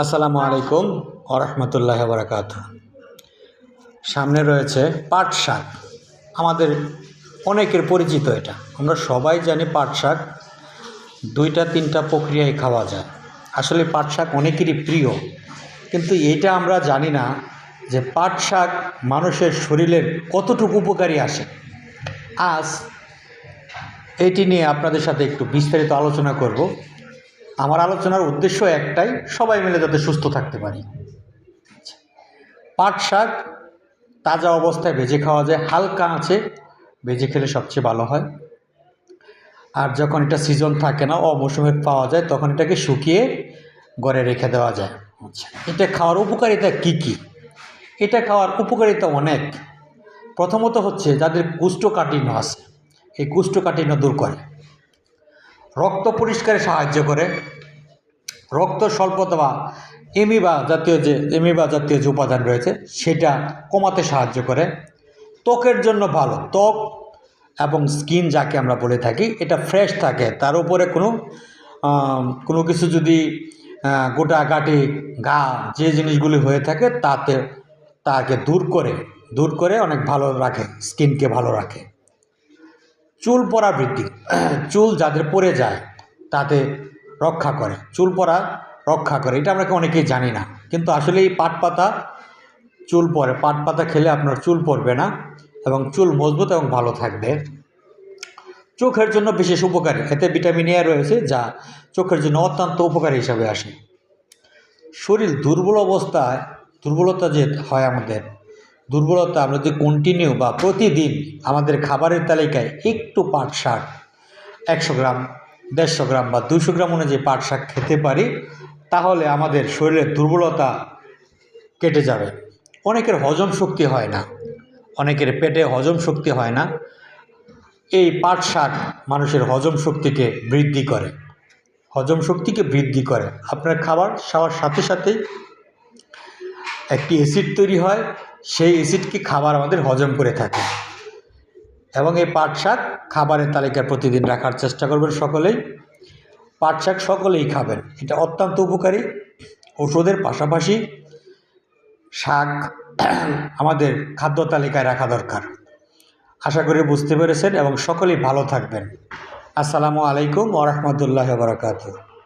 আসসালামু আলাইকুম ওরহমতুল্লাহ বারাকাতুহু। সামনে রয়েছে পাট শাক। আমাদের অনেকের পরিচিত এটা, আমরা সবাই জানি পাট শাক দুইটা তিনটা প্রক্রিয়ায় খাওয়া যায়। আসলে পাট শাক অনেকেরই প্রিয়, কিন্তু এটা আমরা জানি না যে পাট শাক মানুষের শরীরের কতটুকু উপকারী আসে। আজ এটি নিয়ে আপনাদের সাথে একটু বিস্তারিত আলোচনা করব। আমার আলোচনার উদ্দেশ্য একটাই, সবাই মিলে যাতে সুস্থ থাকতে পারি। পাট শাক তাজা অবস্থায় ভেজে খাওয়া যায়, হালকা আঁচে ভেজে খেলে সবচেয়ে ভালো হয়। আর যখন এটা সিজন থাকে না, অমৌসুমে পাওয়া যায়, তখন এটাকে শুকিয়ে ঘরে রেখে দেওয়া যায়। এটা খাওয়ার উপকারিতা কি কি? এটা খাওয়ার উপকারিতা অনেক। প্রথমত হচ্ছে যাদের কোষ্ঠকাঠিন্য আছে, এই কোষ্ঠকাঠিন্য দূর করে, রক্ত পরিষ্কারে সাহায্য করে, রক্ত স্বল্পতা বা এমিবা জাতীয় যে উপাদান রয়েছে সেটা কমাতে সাহায্য করে, ত্বকের জন্য ভালো, ত্বক এবং স্কিন যাকে আমরা বলে থাকি এটা ফ্রেশ থাকে। তার উপরে কোনো কিছু যদি গোটাগাটি ঘা যে জিনিসগুলি হয়ে থাকে তাকে দূর করে অনেক ভালো রাখে, স্কিনকে ভালো রাখে। চুল পড়া বৃদ্ধি, চুল যাদের পড়ে যায় তাতে রক্ষা করে, চুল পড়া রক্ষা করে। এটা আমরা অনেকেই জানি না, কিন্তু আসলে এই পাট পাতা চুল পড়ে, পাট পাতা খেলে আপনার চুল পড়বে না এবং চুল মজবুত এবং ভালো থাকবে। চোখের জন্য বিশেষ উপকারী, এতে ভিটামিন এ রয়েছে যা চোখের জন্য অত্যন্ত উপকারী হিসাবে আসে। শরীর দুর্বলতা যে হয় আমাদের, দুর্বলতা আমরা যদি কন্টিনিউ বা প্রতিদিন আমাদের খাবারের তালিকায় একটু পাট শাক 100 গ্রাম, 150 গ্রাম বা 200 গ্রাম অনুযায়ী পাট শাক খেতে পারি, তাহলে আমাদের শরীরের দুর্বলতা কেটে যাবে। অনেকের হজম শক্তি হয় না, অনেকের পেটে হজম শক্তি হয় না, এই পাট শাক মানুষের হজম শক্তিকে বৃদ্ধি করে। আপনার খাবার খাওয়ার সাথে সাথেই একটি অ্যাসিড তৈরি হয়, সেই অ্যাসিডকে খাবার আমাদের হজম করে থাকে। এবং এই পাট শাক খাবারের তালিকায় প্রতিদিন রাখার চেষ্টা করবেন সকলেই। পাট শাক সকলেই খাবেন, এটা অত্যন্ত উপকারী। ওষুধের পাশাপাশি শাক আমাদের খাদ্য তালিকায় রাখা দরকার। আশা করি বুঝতে পেরেছেন এবং সকলেই ভালো থাকবেন। আসসালামু আলাইকুম ওয়া রাহমাতুল্লাহি ওয়া বারাকাতুহু।